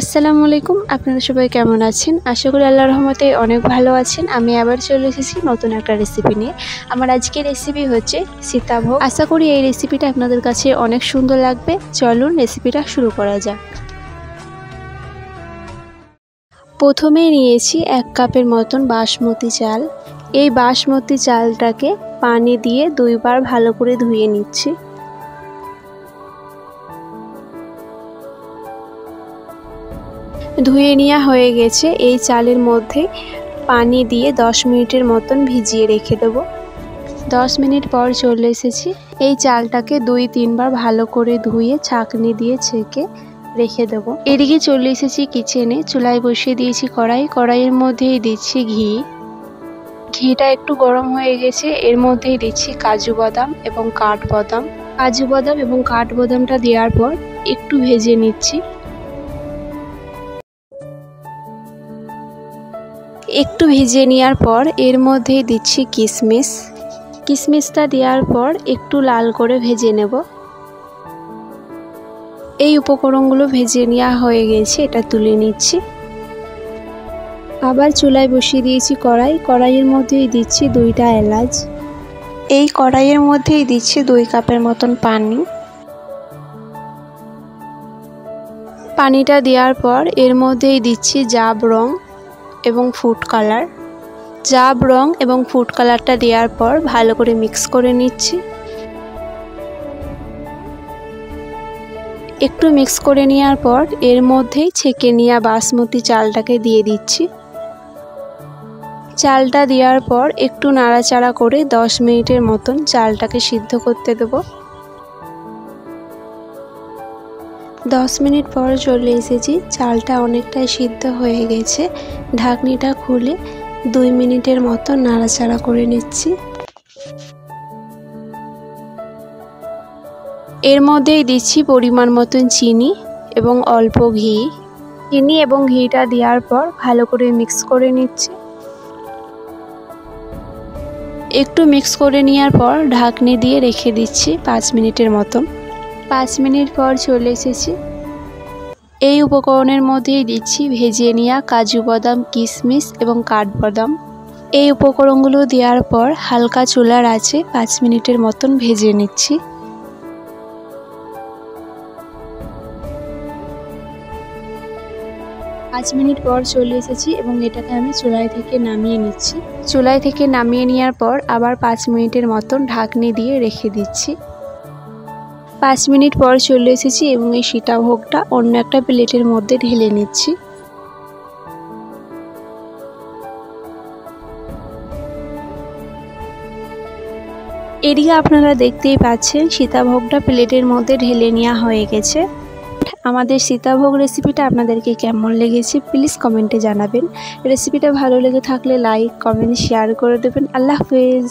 আসসালামু আলাইকুম। আপনারা সবাই কেমন আছেন? আশা করি আল্লাহর রহমতে অনেক ভালো আছেন। আমি আবার চলে এসেছি নতুন একটা রেসিপি নিয়ে। আমার আজকের রেসিপি হচ্ছে সীতাভোগ। আশা করি এই রেসিপিটা আপনাদের কাছে অনেক সুন্দর লাগবে। চলুন রেসিপিটা শুরু করা যাক। প্রথমেই নিয়েছি 1 কাপের মতন বাসমতি চাল। এই বাসমতি চালটাকে পানি দিয়ে 2 বার ভালো করে ধুয়ে নিচ্ছি। ধুয়ে নেওয়া হয়ে গেছে। এই চালের মধ্যে পানি দিয়ে 10 মিনিটের মতন ভিজিয়ে রেখে দেব। 10 মিনিট পর চলে এসেছি। এই চালটাকে 2-3 বার ভালো করে ধুয়ে ছাঁকনি দিয়ে ছেঁকে রেখে দেব। এদিকে চলে এসেছি কিচেনে। চুলায় বসিয়ে দিয়েছি কড়াই। কড়াইয়ের মধ্যেই দিচ্ছি ঘি। ঘিটা একটু গরম হয়ে গেছে। এর মধ্যেই দিচ্ছি কাজু বাদাম এবং কাঠবাদাম। কাজু বাদাম এবং কাঠবাদামটা দেওয়ার পর একটু ভেজে নিচ্ছি। একটু ভেজে নেওয়ার পর এর মধ্যে দিচ্ছি কিশমিশ। কিশমিশটা দেওয়ার পর একটু লাল করে ভেজে নেব। এই উপকরণগুলো ভেজে নেওয়া হয়ে গেছে, এটা তুলে নিচ্ছি। আবার চুলায় বসিয়ে দিয়েছি কড়াই। কড়াইয়ের মধ্যেই দিচ্ছি 2টা এলাচ। এই কড়াইয়ের মধ্যেই দিচ্ছি 2 কাপের মতন পানি। পানিটা দেওয়ার পর এর মধ্যেই দিচ্ছি জাফরান এবং ফুড কালার। জাফরান এবং ফুড কালারটা দেওয়ার পর ভালো করে মিক্স করে নিচ্ছি। একটু মিক্স করে নেওয়ার পর এর মধ্যেই ছেঁকে নেওয়া বাসমতি চালটাকে দিয়ে দিচ্ছি। চালটা দেওয়ার পর একটু নাড়াচাড়া করে 10 মিনিটের মতন চালটাকে সিদ্ধ করতে দেব। 10 মিনিট পর চলে এসেছি। চালটা অনেকটাই সিদ্ধ হয়ে গেছে। ঢাকনিটা খুলে 2 মিনিটের মতো নাড়াচাড়া করে নিচ্ছি। এর মধ্যেই দিচ্ছি পরিমাণ মতন চিনি এবং অল্প ঘি। চিনি এবং ঘিটা দেওয়ার পর ভালো করে মিক্স করে নিচ্ছি। একটু মিক্স করে নেওয়ার পর ঢাকনি দিয়ে রেখে দিচ্ছি 5 মিনিটের মতন। 5 মিনিট পর চলে এসেছি। এই উপকরণের মধ্যেই দিচ্ছি ভেজে নেওয়া কাজু বাদাম, কিশমিশ এবং কাঠবাদাম। এই উপকরণগুলো দেওয়ার পর হালকা চুলার আঁচে 5 মিনিটের মতন ভেজে নিচ্ছি। 5 মিনিট পর চলে এসেছি এবং এটাকে আমি চুলায় থেকে নামিয়ে নিচ্ছি। চুলায় থেকে নামিয়ে নেওয়ার পর আবার 5 মিনিটের মতন ঢাকনি দিয়ে রেখে দিচ্ছি। 5 মিনিট পর চলে এসেছি এবং এই সীতাভোগটা অন্য একটা প্লেটের মধ্যে ঢেলে নিচ্ছি। এদিকে আপনারা দেখতেই পাচ্ছেন সীতাভোগটা প্লেটের মধ্যে ঢেলে নেওয়া হয়ে গেছে। আমাদের সীতাভোগ রেসিপিটা আপনাদেরকে কেমন লেগেছে প্লিজ কমেন্টে জানাবেন। রেসিপিটা ভালো লেগে থাকলে লাইক, কমেন্ট, শেয়ার করে দেবেন। আল্লাহ হাফেজ।